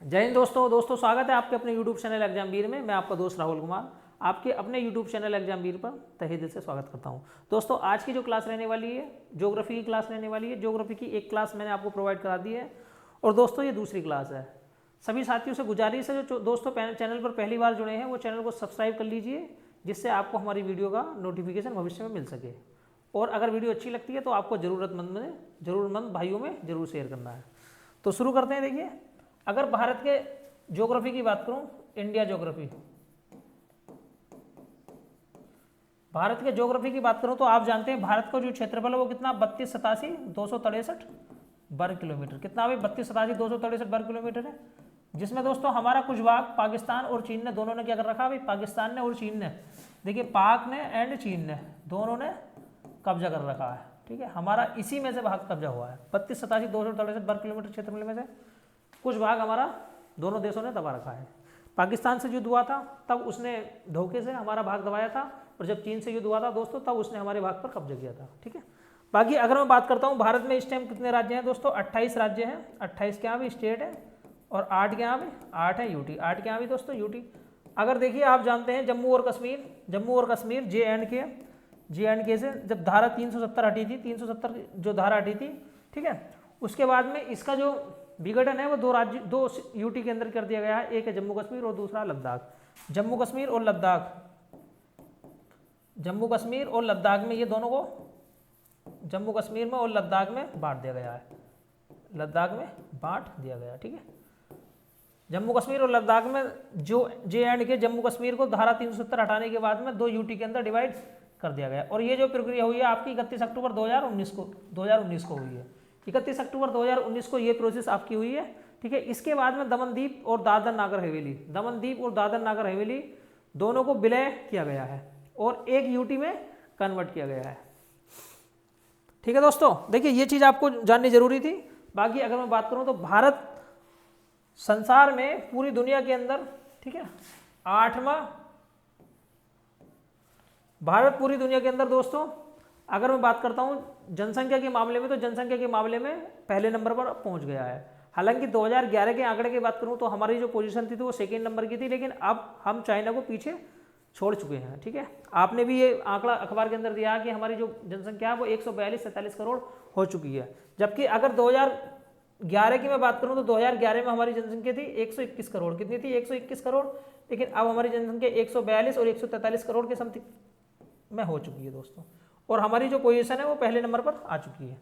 जय हिंद दोस्तों स्वागत है आपके अपने YouTube चैनल एग्जामवीर में। मैं आपका दोस्त राहुल कुमार आपके अपने YouTube चैनल एग्जामवीर पर तहे दिल से स्वागत करता हूं। दोस्तों आज की जो क्लास रहने वाली है ज्योग्राफी की क्लास रहने वाली है। ज्योग्राफी की एक क्लास मैंने आपको प्रोवाइड करा दी है और दोस्तों ये दूसरी क्लास है। सभी साथियों से गुजारिश है जो दोस्तों चैनल पर पहली बार जुड़े हैं वो चैनल को सब्सक्राइब कर लीजिए, जिससे आपको हमारी वीडियो का नोटिफिकेशन भविष्य में मिल सके। और अगर वीडियो अच्छी लगती है तो आपको ज़रूरतमंद भाइयों में ज़रूर शेयर करना है। तो शुरू करते हैं। देखिए, अगर भारत के ज्योग्राफी की बात करूं, इंडिया ज्योग्राफी, भारत के ज्योग्राफी की बात करूं तो आप जानते हैं भारत का जो क्षेत्रफल है वो कितना 3287,263 वर्ग किलोमीटर। कितना भाई 3287,263 वर्ग किलोमीटर है, जिसमें दोस्तों हमारा कुछ भाग पाकिस्तान और चीन ने दोनों ने क्या कर रखा भाई, पाकिस्तान ने और चीन ने, देखिए पाक ने एंड चीन ने दोनों ने कब्जा कर रखा है। ठीक है, हमारा इसी में से भाग कब्जा हुआ है। 3287,263 वर्ग किलोमीटर क्षेत्रफल में से कुछ भाग हमारा दोनों देशों ने दबा रखा है। पाकिस्तान से युद्ध हुआ था तब उसने धोखे से हमारा भाग दबाया था, और जब चीन से युद्ध हुआ था दोस्तों तब उसने हमारे भाग पर कब्जा किया था। ठीक है, बाकी अगर मैं बात करता हूँ भारत में इस टाइम कितने राज्य हैं दोस्तों, 28 राज्य हैं। 28 के यहाँ भी स्टेट है और 8 के यहाँ भी 8 है यूटी, 8 के यहाँ भी दोस्तों यूटी। अगर देखिए आप जानते हैं जम्मू और कश्मीर जे.एंड.के से जब धारा 370 हटी थी, 370 जो धारा हटी थी, ठीक है, उसके बाद में इसका जो विघटन है वो दो यूटी के अंदर कर दिया गया है। एक है जम्मू कश्मीर और दूसरा लद्दाख। जम्मू कश्मीर और लद्दाख में ये दोनों को जम्मू कश्मीर में और लद्दाख में बांट दिया गया है। ठीक है, जम्मू कश्मीर और लद्दाख में जो जे.एंड.के जम्मू कश्मीर को धारा 370 हटाने के बाद में 2 यूटी के अंदर डिवाइड कर दिया गया। और ये जो प्रक्रिया हुई है आपकी 31 अक्टूबर 2019 को हुई है। 31 अक्टूबर 2019 को ये प्रोसेस आपकी हुई है। ठीक है, इसके बाद में दमनदीप और दादर नागर हवेली दोनों को विलय किया गया है और एक यूटी में कन्वर्ट किया गया है। ठीक है दोस्तों, देखिए ये चीज आपको जाननी जरूरी थी। बाकी अगर मैं बात करूं तो भारत संसार में पूरी दुनिया के अंदर, ठीक है, 8वां भारत पूरी दुनिया के अंदर दोस्तों अगर मैं बात करता हूं जनसंख्या के मामले में, तो जनसंख्या के मामले में पहले नंबर पर पहुंच गया है। हालांकि 2011 के आंकड़े की बात करूं तो हमारी जो पोजीशन थी तो वो सेकेंड नंबर की थी, लेकिन अब हम चाइना को पीछे छोड़ चुके हैं। ठीक है, आपने भी ये आंकड़ा अखबार के अंदर दिया कि हमारी जो जनसंख्या है वो 142-47 करोड़ हो चुकी है। जबकि अगर 2011 की मैं बात करूं तो 2011 में हमारी जनसंख्या थी 121 करोड़। कितनी थी? 121 करोड़। लेकिन अब हमारी जनसंख्या 142 और 143 करोड़ के समथिंग में हो चुकी है दोस्तों, और हमारी जो पोजीशन है वो पहले नंबर पर आ चुकी है।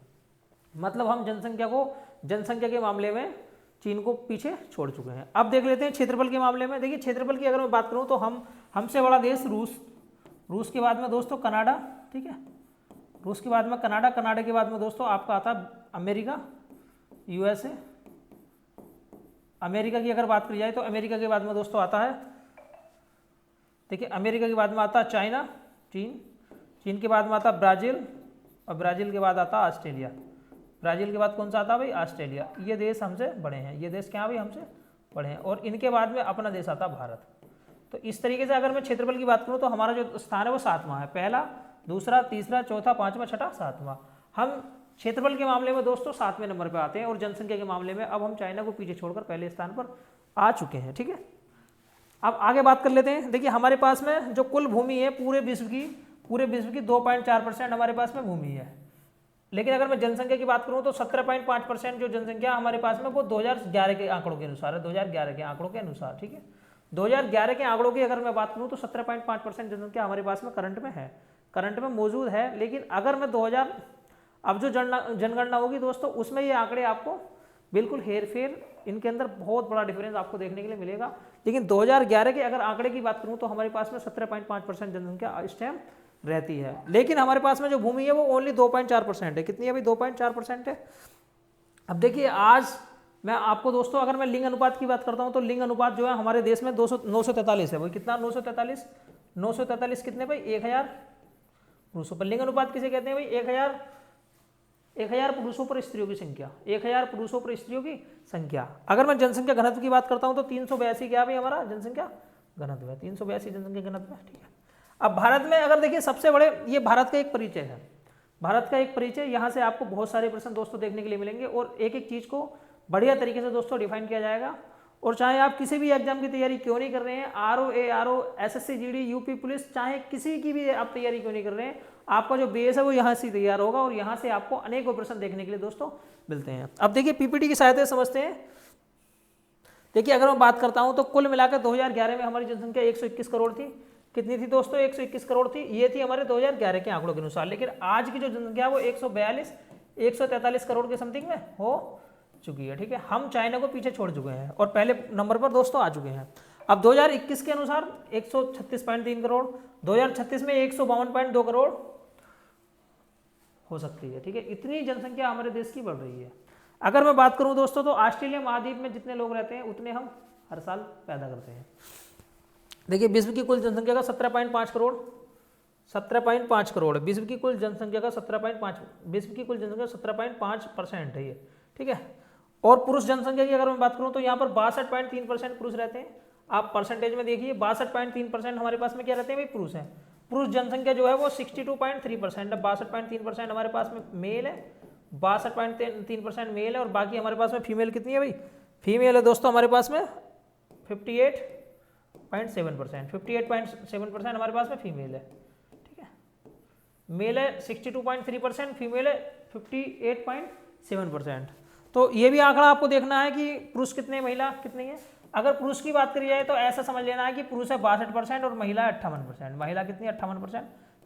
मतलब हम जनसंख्या के मामले में चीन को पीछे छोड़ चुके हैं। अब देख लेते हैं क्षेत्रफल के मामले में। देखिए क्षेत्रफल की अगर मैं बात करूं तो हमसे बड़ा देश रूस के बाद में दोस्तों कनाडा। ठीक है, रूस के बाद में कनाडा के बाद में दोस्तों आपका आता है अमेरिका, USA। अमेरिका की अगर बात की जाए तो अमेरिका के बाद में दोस्तों आता है, देखिए अमेरिका के बाद में आता है चाइना, चीन के बाद में आता ब्राज़ील, और ब्राज़ील के बाद आता ऑस्ट्रेलिया। ब्राज़ील के बाद कौन सा आता है भाई? ऑस्ट्रेलिया। ये देश हमसे बड़े हैं, ये देश क्या भाई हमसे बड़े हैं, और इनके बाद में अपना देश आता भारत। तो इस तरीके से अगर मैं क्षेत्रफल की बात करूं तो हमारा जो स्थान है वो 7वां है। पहला, दूसरा, तीसरा, चौथा, 5वां, छठा, 7वां। हम क्षेत्रफल के मामले में दोस्तों 7वें नंबर पर आते हैं, और जनसंख्या के मामले में अब हम चाइना को पीछे छोड़कर पहले स्थान पर आ चुके हैं। ठीक है, अब आगे बात कर लेते हैं। देखिए हमारे पास में जो कुल भूमि है पूरे विश्व की 2.4% हमारे पास में भूमि है। लेकिन अगर मैं जनसंख्या की बात करूं तो 17.5% जो जनसंख्या हमारे पास में वो 2011 के आंकड़ों के अनुसार है। 2011 के आंकड़ों के अनुसार, ठीक है, 2011 के आंकड़ों की अगर मैं बात करूं तो 17.5% जनसंख्या हमारे पास में करंट में मौजूद है। लेकिन अगर मैं 2000 अब जो जनगणना होगी दोस्तों उसमें ये आंकड़े आपको बिल्कुल हेरफेर, इनके अंदर बहुत बड़ा डिफरेंस आपको देखने के लिए मिलेगा। लेकिन 2011 के अगर आंकड़े की बात करूं तो हमारे पास में 17.5% जनसंख्या इस टाइम रहती है। लेकिन हमारे पास में जो भूमि है वो ओनली 2.4% है। कितनी है भाई? 2.4% है। अब देखिए आज मैं आपको दोस्तों अगर मैं लिंग अनुपात की बात करता हूं तो लिंग अनुपात जो है हमारे देश में 943 है। वो कितना? 943 कितने भाई? 1000 पुरुषों पर। लिंग अनुपात किसे कहते हैं भाई? 1000 पुरुषों पर स्त्रियों की संख्या, 1000 पुरुषों पर स्त्रियों की संख्या। अगर मैं जनसंख्या घनत्व की बात करता हूं तो 382 क्या भाई हमारा जनसंख्या घनत्व है, 382 जनसंख्या घनत्व है। ठीक है, अब भारत में अगर देखिए सबसे बड़े, ये भारत का एक परिचय है। यहाँ से आपको बहुत सारे प्रश्न दोस्तों देखने के लिए मिलेंगे और एक एक चीज को बढ़िया तरीके से दोस्तों डिफाइन किया जाएगा। और चाहे आप किसी भी एग्जाम की तैयारी क्यों नहीं कर रहे हैं, RO, ARO, SSC GD, UP police, चाहे किसी की भी आप तैयारी क्यों नहीं कर रहे हैं, आपका जो बेस है वो यहाँ से तैयार होगा और यहाँ से आपको अनेक ऑपरेशन देखने के लिए दोस्तों मिलते हैं। अब देखिए पीपीटी की सहायता से समझते हैं। देखिए अगर मैं बात करता हूँ तो कुल मिलाकर 2011 में हमारी जनसंख्या 121 करोड़ थी। कितनी थी दोस्तों? 121 करोड़ थी। ये थी हमारे 2011 के आंकड़ों के अनुसार। लेकिन आज की जो जनसंख्या है वो 143 करोड़ के समथिंग में हो चुकी है। ठीक है, हम चाइना को पीछे छोड़ चुके हैं और पहले नंबर पर दोस्तों आ चुके हैं। अब 2021 के अनुसार 136.3 करोड़, 2036 में 152.2 करोड़ हो सकती है। ठीक है, इतनी जनसंख्या हमारे देश की बढ़ रही है। अगर मैं बात करूं दोस्तों तो ऑस्ट्रेलिया महाद्वीप में जितने लोग रहते हैं उतने हम हर साल पैदा करते हैं। देखिए विश्व की कुल जनसंख्या का 17.5 करोड़, 17.5 करोड़ विश्व की कुल जनसंख्या का 17.5, विश्व की कुल जनसंख्या 17.5% है ये। ठीक है, और पुरुष जनसंख्या की अगर मैं बात करूं तो यहाँ पर 62.3% पुरुष रहते हैं। आप परसेंटेज में देखिए 62.3% हमारे पास में क्या रहते हैं भाई? पुरुष हैं। पुरुष जनसंख्या जो है वो 62.3% है। 62.3% हमारे पास में मेल है, 62.3% मेल है और बाकी हमारे पास में फीमेल कितनी है भाई? फीमेल है दोस्तों हमारे पास में 58.7%, 58.7% हमारे पास में फीमेल है। ठीक है, मेल है 62.3%, फीमेल है 58.7%। तो ये भी आंकड़ा आपको देखना है कि पुरुष कितने, महिला कितनी है। अगर पुरुष की बात करी जाए तो ऐसा समझ लेना है कि पुरुष है 62% और महिला है 58%। महिला कितनी? 58%,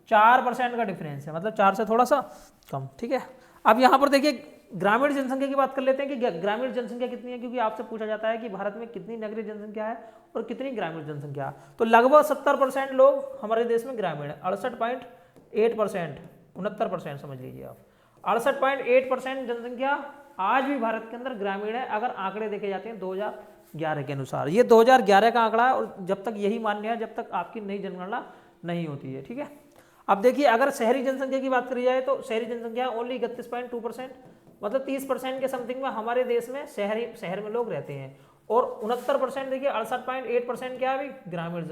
4% का डिफरेंस है, मतलब 4 से थोड़ा सा कम। ठीक है, अब यहाँ पर देखिए ग्रामीण जनसंख्या की बात कर लेते हैं कि ग्रामीण जनसंख्या कितनी है, क्योंकि आपसे पूछा जाता है कि भारत में कितनी नगरीय जनसंख्या है और कितनी ग्रामीण जनसंख्या है। तो लगभग 70% लोग हमारे देश में ग्रामीण है, 68.8%, 69% समझ लीजिए आप। 68.8% जनसंख्या आज भी भारत के अंदर ग्रामीण है, अगर आंकड़े देखे जाते हैं 2011 के अनुसार। ये 2011 का आंकड़ा है और जब तक यही मान्य है जब तक आपकी नई जनगणना नहीं होती है। ठीक है, अब देखिए अगर शहरी जनसंख्या की बात करी जाए तो शहरी जनसंख्या ओनली 31.2%, मतलब 30% के समथिंग में हमारे देश में शहर में लोग रहते हैं। और 69% देखिए 68.8% क्या है भाई? ग्रामीण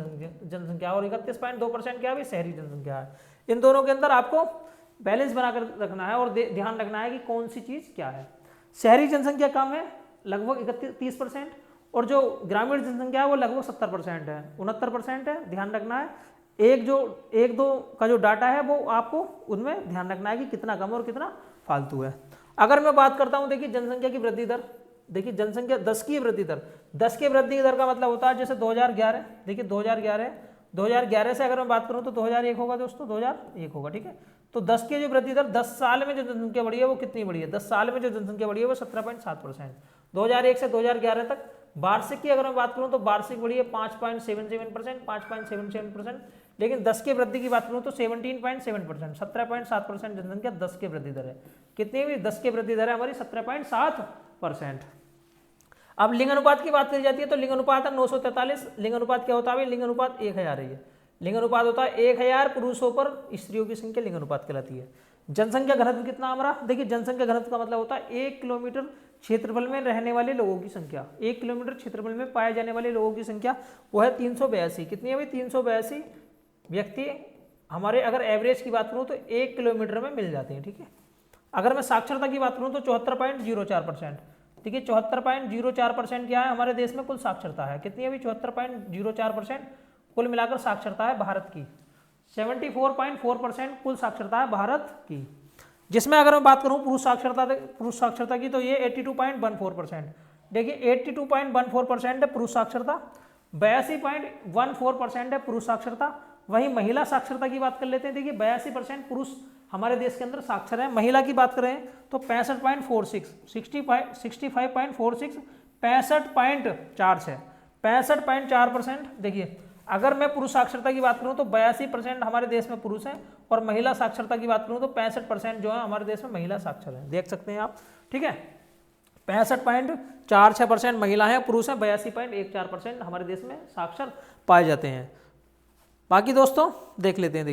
जनसंख्या, और 31.2% क्या है भाई? शहरी जनसंख्या है। इन दोनों के अंदर आपको बैलेंस बनाकर रखना है और ध्यान रखना है कि कौन सी चीज क्या है। शहरी जनसंख्या कम है लगभग 30%, और जो ग्रामीण जनसंख्या है वो लगभग 70% है, 69% है। ध्यान रखना है, एक दो का जो डाटा है वो आपको उनमें ध्यान रखना है कि कितना कम और कितना फालतू है। अगर मैं बात करता हूं देखिए जनसंख्या की वृद्धि दर, देखिए जनसंख्या 10 की वृद्धि दर, 10 की वृद्धि दर का मतलब होता है जैसे 2011, देखिए 2011 से अगर मैं बात करूं तो 2001 होगा दोस्तों, 2001 होगा। ठीक है, तो 10 की जो वृद्धि दर 10 साल में जो जनसंख्या बढ़ी है वो कितनी बढ़ी है? 10 साल में जो जनसंख्या बढ़ी है वो 17.7%। 2001 से 2011 तक वार्षिक की अगर मैं बात करूं तो वार्षिक बढ़ी है 5.77%, 5.77%। लेकिन 10 की वृद्धि की बात करूं तो 17.7%, 17.7% जनसंख्या 10 की वृद्धि दर है। कितनी हुई? 10 की वृद्धि दर है हमारी 17.7%। अब लिंग अनुपात की बात करी जाती है तो लिंग अनुपात है 943। लिंग अनुपात क्या होता है? लिंग अनुपात 1000 है। लिंग अनुपात होता है 1000 पुरुषों पर स्त्रियों की संख्या लिंग अनुपात कहलाती है। जनसंख्या घनत्व कितना हमारा? देखिए जनसंख्या घनत्व का मतलब होता है 1 किलोमीटर क्षेत्रफल में रहने वाले लोगों की संख्या, 1 किलोमीटर क्षेत्रफल में पाए जाने वाले लोगों की संख्या वो है 382। कितनी है भाई? 382 व्यक्ति हमारे अगर एवरेज की बात करूं तो 1 किलोमीटर में मिल जाते हैं। ठीक है, अगर मैं साक्षरता की बात करूं तो 74.04%। देखिए 74.04% क्या है हमारे देश में कुल साक्षरता है। कितनी है भाई? 74.04% कुल मिलाकर साक्षरता है भारत की। 74.4% कुल साक्षरता है भारत की, जिसमें अगर मैं बात करूं पुरुष साक्षरता की तो ये 82.14%। देखिए 82.14% है पुरुष साक्षरता, 82.14% है पुरुष साक्षरता। वहीं महिला साक्षरता की बात कर लेते हैं। देखिए 82% पुरुष हमारे देश के अंदर साक्षर है। महिला की बात करें तो 65.46, 65.46, 65.4 65.4%। देखिए अगर मैं पुरुष साक्षरता की बात करूं तो 82% हमारे देश में पुरुष हैं, और महिला साक्षरता की बात करूं तो 65% जो है हमारे देश में महिला साक्षर है। देख सकते हैं आप। ठीक है, 65.46% महिला हैं, पुरुष हैं 82.14% हमारे देश में साक्षर पाए जाते हैं। बाकी दोस्तों देख लेते हैं।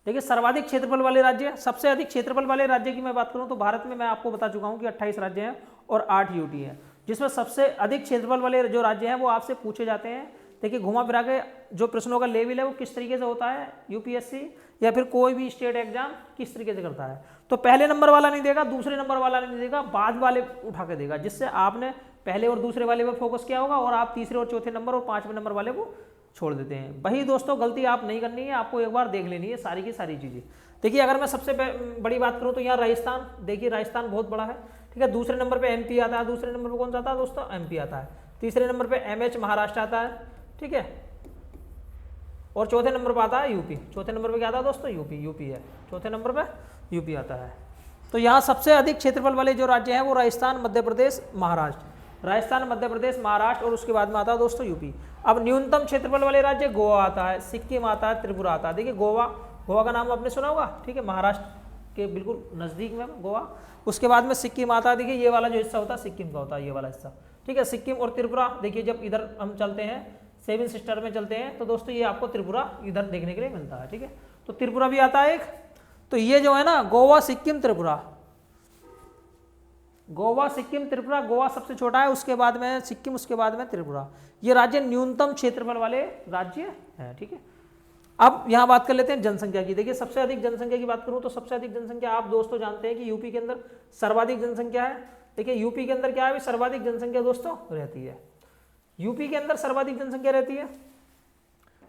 देखिए सर्वाधिक क्षेत्रफल वाले राज्य, सबसे अधिक क्षेत्रफल वाले राज्य की मैं बात करूं तो भारत में मैं आपको बता चुका हूं कि 28 राज्य हैं और 8 यूटी हैं, जिसमें सबसे अधिक क्षेत्रफल वाले जो राज्य हैं वो आपसे पूछे जाते हैं देखिए घुमा फिरा के जो प्रश्नों का लेवल है वो किस तरीके से होता है, यूपीएससी या फिर कोई भी स्टेट एग्जाम किस तरीके से करता है। तो पहले नंबर वाला नहीं देगा, दूसरे नंबर वाला नहीं देगा, बाद वाले उठा के देगा, जिससे आपने पहले और दूसरे वाले पर फोकस किया होगा और आप तीसरे और चौथे नंबर और पांचवें नंबर वाले को छोड़ देते हैं। वही दोस्तों गलती आप नहीं करनी है, आपको एक बार देख लेनी है सारी की सारी चीज़ें। देखिए अगर मैं सबसे बड़ी बात करूँ तो यहाँ राजस्थान, देखिए राजस्थान बहुत बड़ा है, ठीक है। दूसरे नंबर पे एमपी आता है, दूसरे नंबर पे कौन सा आता है दोस्तों, एमपी आता है। तीसरे नंबर पे एमएच महाराष्ट्र आता है, ठीक है। और चौथे नंबर पर आता है यूपी। चौथे नंबर पे क्या आता है दोस्तों, यूपी है, चौथे नंबर पे यूपी आता है। तो यहाँ सबसे अधिक क्षेत्रफल वाले जो राज्य हैं वो राजस्थान, मध्य प्रदेश, महाराष्ट्र, राजस्थान, मध्य प्रदेश, महाराष्ट्र और उसके बाद में आता है दोस्तों यूपी। अब न्यूनतम क्षेत्रफल वाले राज्य गोवा आता है, सिक्किम आता है, त्रिपुरा आता है। देखिए गोवा का नाम आपने सुना होगा, ठीक है, महाराष्ट्र के बिल्कुल नज़दीक में गोवा। उसके बाद में सिक्किम आता है, देखिए ये वाला जो हिस्सा होता है सिक्किम का होता है, ये वाला हिस्सा, ठीक है। सिक्किम और त्रिपुरा, देखिए जब इधर हम चलते हैं सेवन सिस्टर में चलते हैं तो दोस्तों ये आपको त्रिपुरा इधर देखने के लिए मिलता है, ठीक है। तो त्रिपुरा भी आता है एक। तो ये जो है ना गोवा, सिक्किम, त्रिपुरा, गोवा, सिक्किम, त्रिपुरा, गोवा सबसे छोटा है, उसके बाद में सिक्किम, उसके बाद में त्रिपुरा। ये राज्य न्यूनतम क्षेत्रफल वाले राज्य हैं, ठीक है। अब यहाँ बात कर लेते हैं जनसंख्या की। देखिए सबसे अधिक जनसंख्या की बात करूँ तो सबसे अधिक जनसंख्या आप दोस्तों जानते हैं कि यूपी के अंदर सर्वाधिक जनसंख्या है। देखिए यूपी के अंदर क्या है, सर्वाधिक जनसंख्या दोस्तों रहती है, यूपी के अंदर सर्वाधिक जनसंख्या रहती है,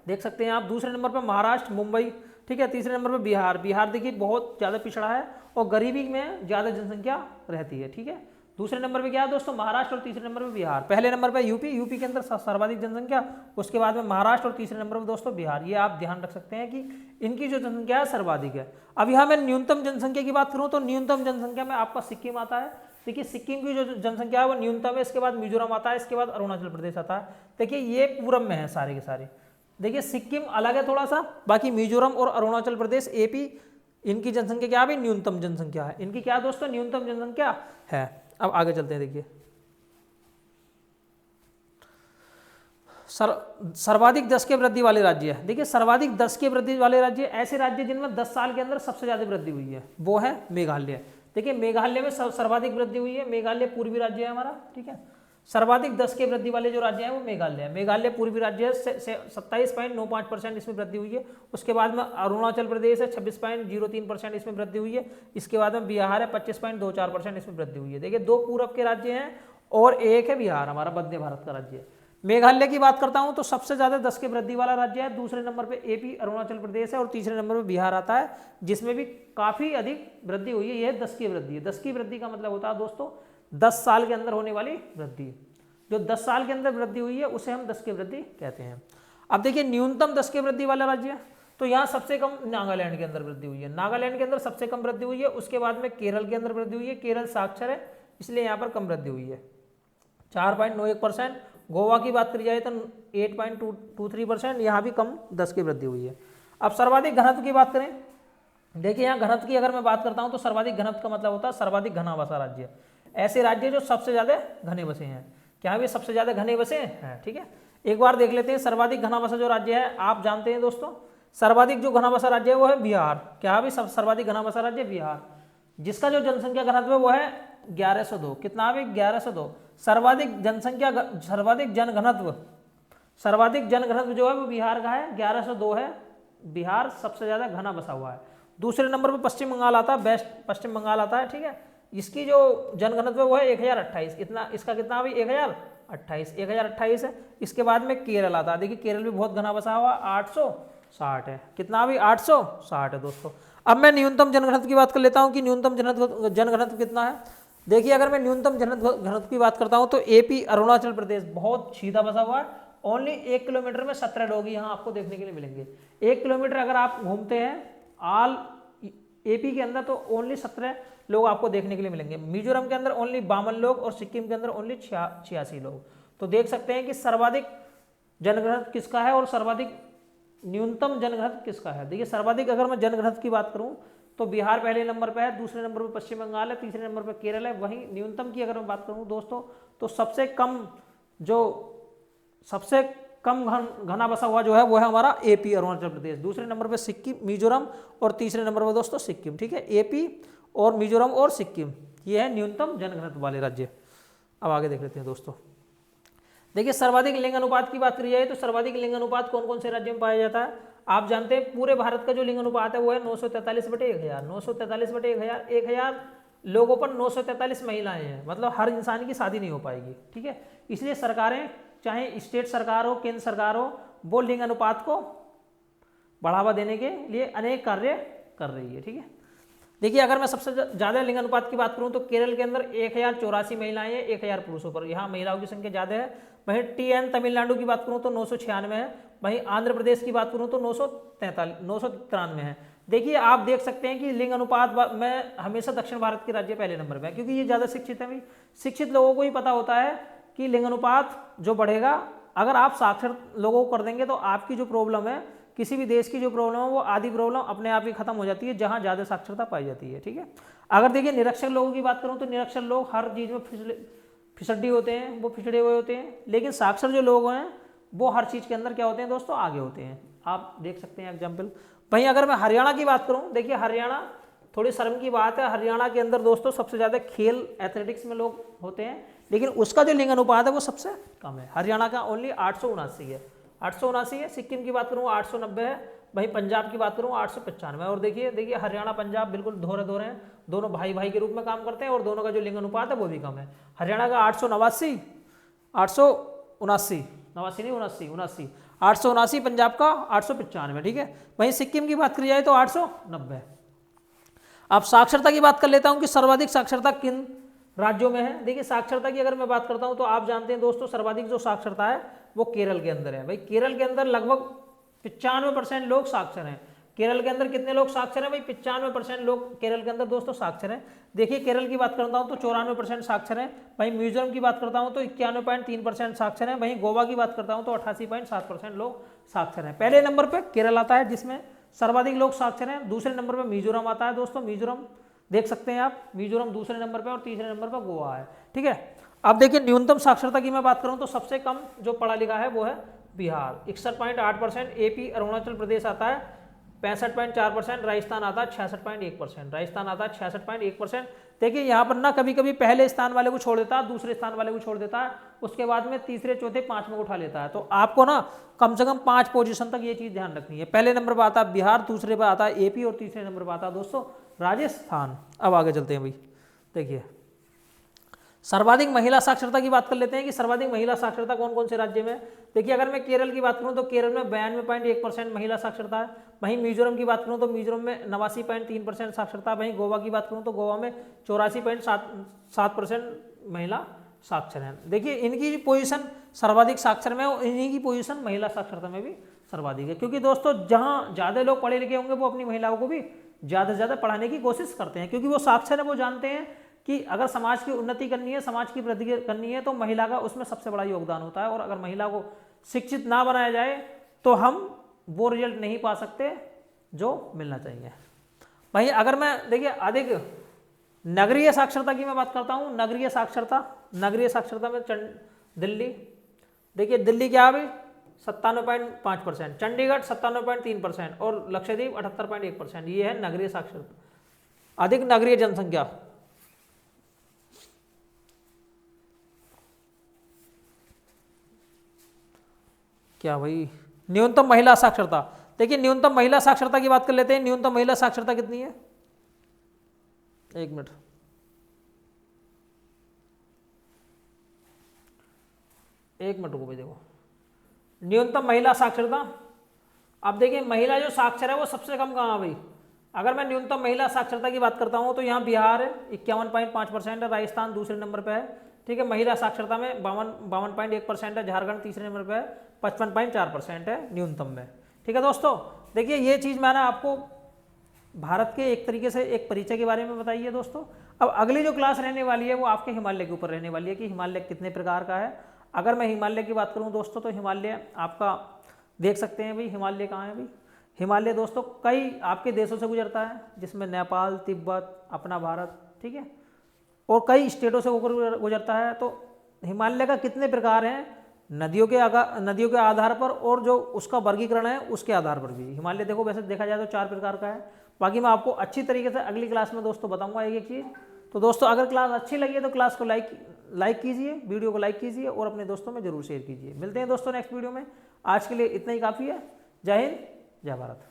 देख सकते हैं आप। दूसरे नंबर पर महाराष्ट्र, मुंबई, ठीक है। तीसरे नंबर पर बिहार, बिहार देखिए बहुत ज़्यादा पिछड़ा है और गरीबी में ज़्यादा जनसंख्या रहती है, ठीक है। दूसरे नंबर पे क्या है दोस्तों, महाराष्ट्र और तीसरे नंबर पे बिहार। पहले नंबर पे यूपी के अंदर सर्वाधिक जनसंख्या, उसके बाद में महाराष्ट्र और तीसरे नंबर पे दोस्तों बिहार। ये आप ध्यान रख सकते हैं कि इनकी जो जनसंख्या है सर्वाधिक है। अब यहाँ मैं न्यूनतम जनसंख्या की बात करूँ तो न्यूनतम जनसंख्या में आपका सिक्किम आता है। देखिए सिक्किम की जो जनसंख्या है वो न्यूनतम है, इसके बाद मिजोरम आता है, इसके बाद अरुणाचल प्रदेश आता है। देखिए ये पूरब में है सारे के सारे। देखिए सिक्किम अलग है थोड़ा सा, बाकी मिजोरम और अरुणाचल प्रदेश, एपी, इनकी जनसंख्या क्या है, न्यूनतम जनसंख्या है इनकी, क्या दोस्तों, न्यूनतम जनसंख्या है। अब आगे चलते हैं। देखिए सर्वाधिक 10 के वृद्धि वाले राज्य है। देखिए सर्वाधिक 10 के वृद्धि वाले राज्य ऐसे राज्य जिनमें 10 साल के अंदर सबसे ज्यादा वृद्धि हुई है, वो है मेघालय। देखिए मेघालय में सर्वाधिक वृद्धि हुई है, मेघालय पूर्वी राज्य है हमारा, ठीक है। सर्वाधिक 10 के वृद्धि वाले जो राज्य हैं वो मेघालय है। मेघालय पूर्वी राज्य है, 27.95% इसमें वृद्धि हुई है। उसके बाद में अरुणाचल प्रदेश है, 26.03% इसमें वृद्धि हुई है। इसके बाद में बिहार है, 25.24% इसमें वृद्धि हुई है। देखिए 2 पूरब के राज्य हैं और एक है बिहार, हमारा मध्य भारत का राज्य है। मेघालय की बात करता हूं तो सबसे ज्यादा 10 के वृद्धि वाला राज्य है। दूसरे नंबर पे एपी, अरुणाचल प्रदेश है और तीसरे नंबर पे बिहार आता है, जिसमें भी काफी अधिक वृद्धि हुई है। यह 10 की वृद्धि है। 10 की वृद्धि का मतलब होता है दोस्तों 10 साल के अंदर होने वाली वृद्धि। जो 10 साल के अंदर वृद्धि हुई है उसे हम 10 की वृद्धि कहते हैं। अब देखिए न्यूनतम 10 की वृद्धि वाला राज्य, तो यहाँ सबसे कम नागालैंड के अंदर वृद्धि हुई है। नागालैंड के अंदर सबसे कम वृद्धि हुई है। उसके बाद में केरल के अंदर वृद्धि हुई है। केरल साक्षर है इसलिए यहाँ पर कम वृद्धि हुई है, 4.91%। गोवा की बात करी जाए तो 8.23%, यहाँ भी कम 10 की वृद्धि हुई है। अब सर्वाधिक घनत्व की बात करें, देखिए यहाँ घनत्व की अगर मैं बात करता हूँ तो सर्वाधिक घनत्व का मतलब होता है सर्वाधिक घना बसा राज्य, ऐसे राज्य जो सबसे ज्यादा घने बसे हैं। क्या भी सबसे ज्यादा घने बसे हैं, ठीक है। एक बार देख लेते हैं सर्वाधिक घना बसा जो राज्य है, आप जानते हैं दोस्तों सर्वाधिक जो घना बसा राज्य है वो है बिहार। क्या भी सर्वाधिक घना बसा राज्य बिहार, जिसका जो जनसंख्या घनत्व है वो है 1102। कितना भी 1102। सर्वाधिक जनसंख्या, सर्वाधिक जनघनत्व जो है वो बिहार का है, 1102 है। बिहार सबसे ज्यादा घना बसा हुआ है। दूसरे नंबर पर पश्चिम बंगाल आता है, बेस्ट पश्चिम बंगाल आता है, ठीक है। इसकी जो जनघनत्व वो है 1028। कितना, इसका कितना भी 1028 है। इसके बाद में केरल आता है। देखिए केरल भी बहुत घना बसा हुआ, 860 है। कितना भी 860 है दोस्तों। अब मैं न्यूनतम जनघनत्व की बात कर लेता हूं कि न्यूनतम जनघनत्व कितना है। देखिए अगर मैं न्यूनतम जनघनत्व की बात करता हूं तो एपी, अरुणाचल प्रदेश बहुत सीधा बसा हुआ है। ओनली 1 किलोमीटर में 17 लोग यहाँ आपको देखने के लिए मिलेंगे। 1 किलोमीटर अगर आप घूमते हैं ऑल एपी के अंदर तो ओनली 17 लोग आपको देखने के लिए मिलेंगे। मिजोरम के अंदर ओनली 52 लोग और सिक्किम के अंदर ओनली 86 लोग। तो देख सकते हैं कि सर्वाधिक जनघनत्व किसका है और सर्वाधिक न्यूनतम जनघनत्व किसका है। देखिए सर्वाधिक अगर मैं जनघनत्व की बात करूं तो बिहार पहले नंबर पर है, दूसरे नंबर पर पश्चिम बंगाल है, तीसरे नंबर पर केरल है। वहीं न्यूनतम की अगर मैं बात करूं दोस्तों तो सबसे कम घना बसा हुआ जो है वो है हमारा एपी, अरुणाचल प्रदेश। दूसरे नंबर पे सिक्किम, मिजोरम और तीसरे नंबर पर दोस्तों सिक्किम, ठीक है। एपी और मिजोरम और सिक्किम, ये है न्यूनतम जनघनत्व वाले राज्य। अब आगे देख लेते हैं दोस्तों। देखिए सर्वाधिक लिंग अनुपात की बात करी जाए तो सर्वाधिक लिंग अनुपात कौन कौन से राज्यों में पाया जाता है? आप जानते हैं पूरे भारत का जो लिंग अनुपात है वो है 943/1000। 943/1000, 1000 लोगों पर 943 महिलाएं हैं, मतलब हर इंसान की शादी नहीं हो पाएगी। ठीक है, इसलिए सरकारें, चाहे स्टेट सरकार हो, केंद्र सरकार हो, वो लिंग अनुपात को बढ़ावा देने के लिए अनेक कार्य कर रही है। ठीक है, देखिए अगर मैं सबसे ज़्यादा लिंग अनुपात की बात करूं तो केरल के अंदर 1084 महिलाएं हैं 1000 पुरुषों पर, यहाँ महिलाओं की संख्या ज़्यादा है। वहीं TN तमिलनाडु की बात करूं तो 996 है। वहीं आंध्र प्रदेश की बात करूं तो 993 है। देखिए आप देख सकते हैं कि लिंग अनुपात में हमेशा दक्षिण भारत के राज्य पहले नंबर पर है, क्योंकि ये ज़्यादा शिक्षित है भाई। शिक्षित लोगों को ही पता होता है कि लिंग अनुपात जो बढ़ेगा, अगर आप साक्षर लोगों को कर देंगे तो आपकी जो प्रॉब्लम है, किसी भी देश की जो प्रॉब्लम है, वो आधी प्रॉब्लम अपने आप ही खत्म हो जाती है जहाँ ज़्यादा साक्षरता पाई जाती है। ठीक है, अगर देखिए निरक्षर लोगों की बात करूँ तो निरक्षर लोग हर चीज़ में फिसड्डी होते हैं, वो पिछड़े हुए होते हैं, लेकिन साक्षर जो लोग हैं वो हर चीज़ के अंदर क्या होते हैं दोस्तों, आगे होते हैं। आप देख सकते हैं एग्जाम्पल। वहीं अगर मैं हरियाणा की बात करूँ, देखिए हरियाणा थोड़ी शर्म की बात है, हरियाणा के अंदर दोस्तों सबसे ज़्यादा खेल एथलेटिक्स में लोग होते हैं, लेकिन उसका जो लिंग अनुपात है वो सबसे कम है। हरियाणा का ओनली 879 है, 879 है। सिक्किम की बात करूँ 890 है। वहीं पंजाब की बात करूँ 895 है। और देखिए हरियाणा पंजाब बिल्कुल धोरे हैं, दोनों भाई भाई के रूप में काम करते हैं और दोनों का जो लिंग अनुपात है वो भी कम है। हरियाणा का 879, 879, पंजाब का 895। ठीक है, वहीं सिक्किम की बात करी जाए तो 890। अब साक्षरता की बात कर लेता हूं कि सर्वाधिक साक्षरता किन राज्यों में है। देखिए साक्षरता की अगर मैं बात करता हूं तो आप जानते हैं दोस्तों सर्वाधिक जो साक्षरता है वो केरल के अंदर है। भाई केरल के अंदर लगभग 95% लोग साक्षर हैं। केरल के अंदर कितने लोग साक्षर हैं भाई? 95% लोग केरल के अंदर दोस्तों साक्षर हैं। देखिए केरल की बात करता हूं तो 94% साक्षर हैं। वहीं मिजोरम की बात करता हूं तो 91.3% साक्षर हैं। वहीं गोवा की बात करता हूं तो 88.7% लोग साक्षर हैं। पहले नंबर पर केरल आता है जिसमें सर्वाधिक लोग साक्षर हैं। दूसरे नंबर पर मिजोरम आता है दोस्तों, मिजोरम देख सकते हैं आप, मिजोरम दूसरे नंबर पर और तीसरे नंबर पर गोवा है। ठीक है, अब देखिए न्यूनतम साक्षरता की मैं बात करूं तो सबसे कम जो पढ़ा लिखा है वो है बिहार, 61.8%। AP अरुणाचल प्रदेश आता है 65.4%। राजस्थान आता है 66.1%। राजस्थान आता है 66.1%। देखिए यहाँ पर ना कभी कभी पहले स्थान वाले को छोड़ देता है, दूसरे स्थान वाले को छोड़ देता है, उसके बाद में तीसरे चौथे पांचवें को उठा लेता है। तो आपको ना कम से कम 5 पोजीशन तक ये चीज़ ध्यान रखनी है। पहले नंबर पर आता है बिहार, दूसरे पर आता है AP और तीसरे नंबर पर आता है दोस्तों राजस्थान। अब आगे चलते हैं भाई, देखिए सर्वाधिक महिला साक्षरता की बात कर लेते हैं कि सर्वाधिक महिला साक्षरता कौन कौन से राज्य में। देखिए अगर मैं केरल की बात करूं तो केरल में 92.1% महिला साक्षरता है। वहीं मिजोरम की बात करूं तो मिजोरम में 89.3% साक्षरता। वहीं गोवा की बात करूं तो गोवा में 84.7% महिला साक्षर हैं। देखिए इनकी पोजीशन सर्वाधिक साक्षर में और इन्हीं की पोजीशन महिला साक्षरता में भी सर्वाधिक है, क्योंकि दोस्तों जहाँ ज़्यादा लोग पढ़े लिखे होंगे वो अपनी महिलाओं को भी ज़्यादा से ज़्यादा पढ़ाने की कोशिश करते हैं, क्योंकि वो साक्षर है, वो जानते हैं कि अगर समाज की उन्नति करनी है, समाज की वृद्धि करनी है तो महिला का उसमें सबसे बड़ा योगदान होता है। और अगर महिला को शिक्षित ना बनाया जाए तो हम वो रिजल्ट नहीं पा सकते जो मिलना चाहिए। वहीं अगर मैं देखिए अधिक नगरीय साक्षरता की मैं बात करता हूँ, नगरीय साक्षरता में दिल्ली, देखिए दिल्ली क्या है भाई 97.5%, चंडीगढ़ 97.3% और लक्षद्वीप 78.1%। ये है नगरीय साक्षरता, अधिक नगरीय जनसंख्या। क्या भाई न्यूनतम महिला साक्षरता, देखिए न्यूनतम महिला साक्षरता की बात कर लेते हैं। न्यूनतम महिला साक्षरता कितनी है? एक मिनट, रुको भाई, देखो न्यूनतम महिला साक्षरता। अब देखिए महिला जो साक्षर है वो सबसे कम कहाँ है भाई? अगर मैं न्यूनतम महिला साक्षरता की बात करता हूँ तो यहाँ बिहार है 51.5% है, राजस्थान दूसरे नंबर पर है। ठीक है, महिला साक्षरता में 52.1% है, झारखंड तीसरे नंबर पर है, 55.4% है न्यूनतम में। ठीक है दोस्तों, देखिए ये चीज़ मैंने आपको भारत के एक तरीके से एक परिचय के बारे में बताई है दोस्तों। अब अगली जो क्लास रहने वाली है वो आपके हिमालय के ऊपर रहने वाली है कि हिमालय कितने प्रकार का है। अगर मैं हिमालय की बात करूं दोस्तों तो हिमालय आपका देख सकते हैं भाई, हिमालय कहाँ है भाई? हिमालय दोस्तों कई आपके देशों से गुजरता है, जिसमें नेपाल, तिब्बत, अपना भारत, ठीक है, और कई स्टेटों से होकर गुजरता है। तो हिमालय का कितने प्रकार हैं? नदियों के आधार पर और जो उसका वर्गीकरण है उसके आधार पर भी हिमालय देखो वैसे देखा जाए तो 4 प्रकार का है। बाकी मैं आपको अच्छी तरीके से अगली क्लास में दोस्तों बताऊंगा एक एक चीज़। तो दोस्तों अगर क्लास अच्छी लगी है तो क्लास को लाइक कीजिए, वीडियो को लाइक कीजिए और अपने दोस्तों में जरूर शेयर कीजिए। मिलते हैं दोस्तों नेक्स्ट वीडियो में। आज के लिए इतना ही काफ़ी है। जय हिंद, जय भारत।